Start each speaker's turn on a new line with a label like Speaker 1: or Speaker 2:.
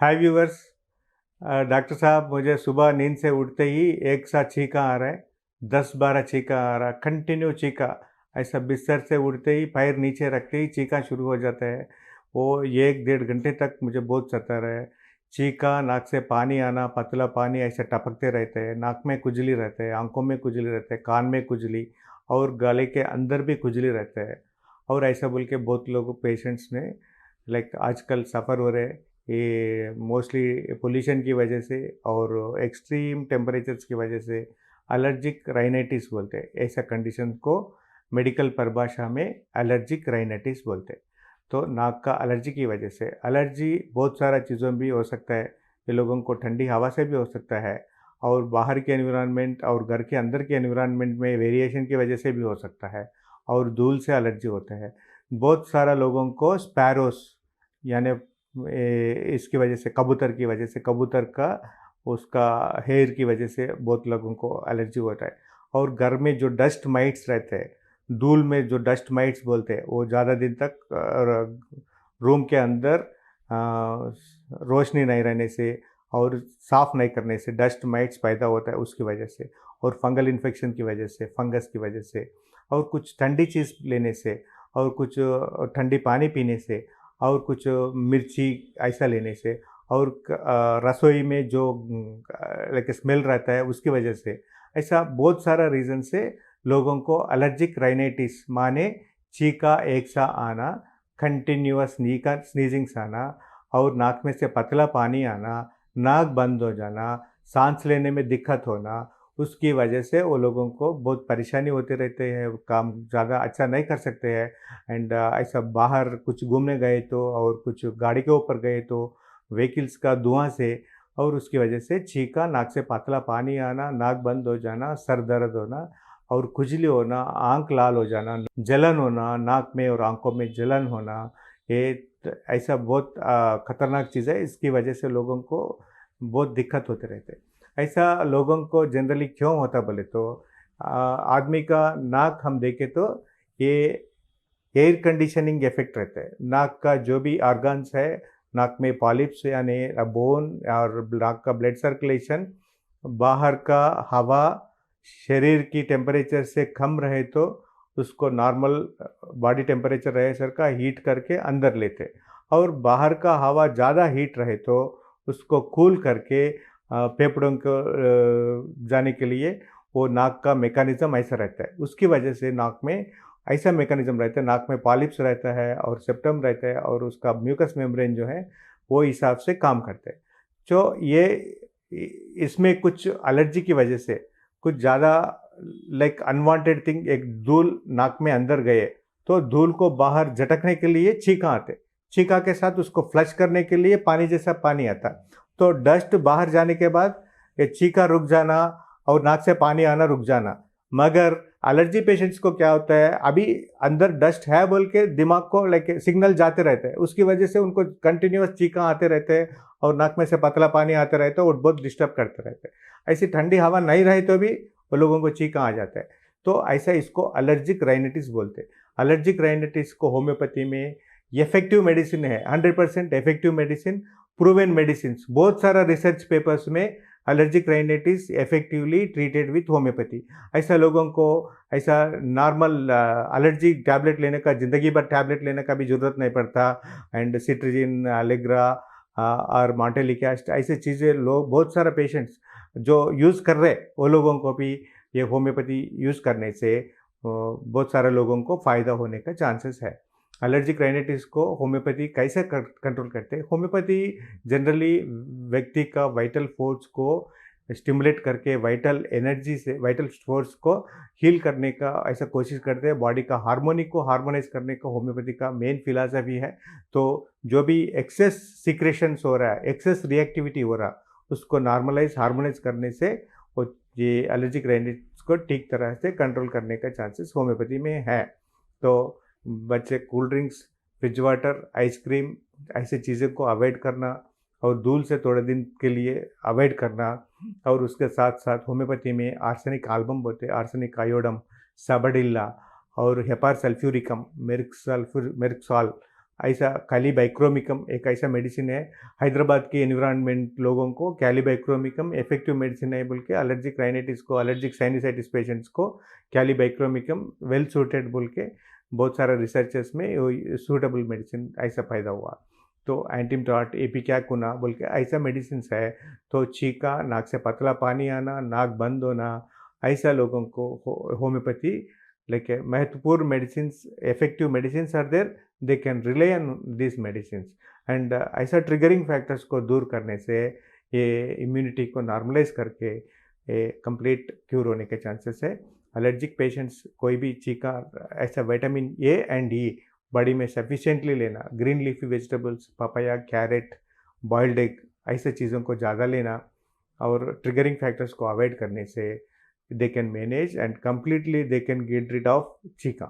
Speaker 1: हाय viewers. Doctor साहब, मुझे सुबह नींद से उठते ही एक साथ छींका आ रहा है। 10-12 छींका आ रहा, कंटिन्यू छींका। ऐसा बिस्तर से उठते ही पैर नीचे रखते ही छींका शुरू हो जाता है। वो 1-1.5 घंटे तक मुझे बहुत सता रहा है। छींका, नाक से पानी आना, पतला पानी ऐसे टपकते रहते हैं, नाक में खुजली रहते हैं, आंखों में खुजली रहते हैं, कान में खुजली और गले के अंदर भी खुजली रहते हैं। और ऐसा बोल के बहुत लोग पेशेंट्स ने लाइक आजकल सफ़र हो रहे हैं। ये मोस्टली पोल्यूशन की वजह से और एक्सट्रीम टेम्परेचर्स की वजह से एलर्जिक राइनाइटिस बोलते हैं। ऐसा कंडीशन को मेडिकल परिभाषा में एलर्जिक राइनाइटिस बोलते हैं। तो नाक का एलर्जी की वजह से, एलर्जी बहुत सारा चीज़ों में भी हो सकता है। ये लोगों को ठंडी हवा से भी हो सकता है और बाहर के एनवायरनमेंट और घर के अंदर के एनवायरनमेंट में वेरिएशन की वजह से भी हो सकता है। और धूल से एलर्जी होता है। बहुत सारा लोगों को स्पैरोस यानी इसकी वजह से, कबूतर की वजह से, कबूतर का उसका हेयर की वजह से बहुत लोगों को एलर्जी होता है। और घर में जो डस्ट माइट्स रहते हैं, धूल में जो डस्ट माइट्स बोलते हैं, वो ज़्यादा दिन तक रूम के अंदर रोशनी नहीं रहने से और साफ़ नहीं करने से डस्ट माइट्स पैदा होता है उसकी वजह से। और फंगल इन्फेक्शन की वजह से, फंगस की वजह से, और कुछ ठंडी चीज़ लेने से, और कुछ ठंडी पानी पीने से, और कुछ मिर्ची ऐसा लेने से, और रसोई में जो लाइक स्मेल रहता है उसकी वजह से, ऐसा बहुत सारा रीज़न से लोगों को एलर्जिक राइनाइटिस माने छींका एक सा आना, कंटिन्यूअस नीका स्नीजिंग्स आना, और नाक में से पतला पानी आना, नाक बंद हो जाना, सांस लेने में दिक्कत होना, उसकी वजह से वो लोगों को बहुत परेशानी होते रहते हैं, काम ज़्यादा अच्छा नहीं कर सकते हैं। एंड ऐसा बाहर कुछ घूमने गए तो, और कुछ गाड़ी के ऊपर गए तो व्हीकल्स का धुआं से, और उसकी वजह से छींका, नाक से पतला पानी आना, नाक बंद हो जाना, सर दर्द होना और खुजली होना, आंख लाल हो जाना, जलन होना, नाक में और आंखों में जलन होना, ये ऐसा बहुत खतरनाक चीज़ है। इसकी वजह से लोगों को बहुत दिक्कत होते रहते हैं। ऐसा लोगों को जनरली क्यों होता बोले तो, आदमी का नाक हम देखें तो ये एयर कंडीशनिंग इफेक्ट रहता है। नाक का जो भी ऑर्गन्स है, नाक में पॉलिप्स यानी बोन और नाक का ब्लड सर्कुलेशन, बाहर का हवा शरीर की टेम्परेचर से कम रहे तो उसको नॉर्मल बॉडी टेम्परेचर रहे सर का हीट करके अंदर लेते, और बाहर का हवा ज़्यादा हीट रहे तो उसको कूल करके फेफड़ों को जाने के लिए वो नाक का मेकानिज़म ऐसा रहता है। उसकी वजह से नाक में ऐसा मेकानिज़म रहता है, नाक में पॉलिप्स रहता है और सेप्टम रहता है, और उसका म्यूकस मेम्ब्रेन जो है वो हिसाब से काम करते हैं। तो ये इसमें कुछ एलर्जी की वजह से कुछ ज़्यादा लाइक अनवांटेड थिंग, एक धूल नाक में अंदर गए तो धूल को बाहर झटकने के लिए छींका आते, छींका के साथ उसको फ्लश करने के लिए पानी जैसा पानी आता। तो डस्ट बाहर जाने के बाद ये छींका रुक जाना और नाक से पानी आना रुक जाना। मगर एलर्जी पेशेंट्स को क्या होता है, अभी अंदर डस्ट है बोल के दिमाग को लाइक सिग्नल जाते रहते हैं, उसकी वजह से उनको कंटिन्यूअस छींका आते रहते हैं और नाक में से पतला पानी आते रहते हैं और बहुत डिस्टर्ब करते रहते हैं। ऐसी ठंडी हवा नहीं रहे तो भी वो लोगों को छींका आ जाता है। तो ऐसा इसको एलर्जिक राइनाइटिस बोलते हैं। एलर्जिक राइनाइटिस को होम्योपैथी में इफेक्टिव मेडिसिन है, 100% इफेक्टिव मेडिसिन, प्रूवन मेडिसिन। बहुत सारा रिसर्च पेपर्स में allergic rhinitis effectively treated with homeopathy. ऐसा लोगों को ऐसा नॉर्मल एलर्जी टैबलेट लेने का, ज़िंदगी भर टैबलेट लेने का भी ज़रूरत नहीं पड़ता। एंड सिट्रिजिन, अलेग्रा और मॉन्टेलिकास्ट ऐसे चीज़ें लोग, बहुत सारे पेशेंट्स जो यूज़ कर रहे, वो लोगों को भी ये होम्योपैथी यूज़ करने से बहुत सारे लोगों को फ़ायदा होने का चांसेस है। एलर्जिक राइनाइटिस को होम्योपैथी कैसे कंट्रोल करते हैं? होम्योपैथी जनरली व्यक्ति का वाइटल फोर्स को स्टिमुलेट करके वाइटल एनर्जी से वाइटल फोर्स को हील करने का ऐसा कोशिश करते हैं। बॉडी का हार्मोनी को हार्मोनाइज करने का होम्योपैथी का मेन फिलॉसफी है। तो जो भी एक्सेस सिक्रेशंस हो रहा है, एक्सेस रिएक्टिविटी हो रहा, उसको नॉर्मलाइज हार्मोनाइज करने से वो ये एलर्जिक राइनाइटिस को ठीक तरह से कंट्रोल करने का चांसेस होम्योपैथी में है। तो बच्चे cold drinks, fridge water, ice cream ऐसे चीज़ों को अवॉइड करना, और धूल से थोड़े दिन के लिए अवॉइड करना। और उसके साथ साथ होम्योपैथी में आर्सेनिक एल्बम बोलते हैं, आर्सेनिक आयोडम, साबडिल्ला और हेपार सल्फ्यूरिकम, मेर्क्सॉल ऐसा कैलिबाइक्रोमिकम एक ऐसा मेडिसिन है, हैदराबाद के एनवायरनमेंट लोगों को कैलिबाइक्रोमिकम इफेक्टिव मेडिसिन है बोल के, एलर्जिक राइनाइटिस को, एलर्जिक साइनसाइटिस पेशेंट्स को कैलिबाइक्रोमिकम वेल सूटेड बोल के बहुत सारा रिसर्चेस में सूटेबल मेडिसिन ऐसा पैदा हुआ। तो एंटीमटॉट एपिकैकुना बोल के ऐसा मेडिसिन है। तो छींका, नाक से पतला पानी आना, नाक बंद होना, ऐसा लोगों को होम्योपैथी like महत्वपूर्ण medicine, effective medicine are there, they can rely on this medicine. And ऐसा ट्रिगरिंग फैक्टर्स को दूर करने से ये इम्यूनिटी को नॉर्मलाइज करके कंप्लीट क्यूर होने के चांसेस है। एलर्जिक पेशेंट्स कोई भी चीका ऐसा vitamin A and E body में सफिशिएंटली लेना, green leafy vegetables, papaya, carrot, boiled egg ऐसे चीज़ों को ज़्यादा लेना और ट्रिगरिंग फैक्टर्स को अवॉइड करने से they can manage and completely they can get rid of Zika.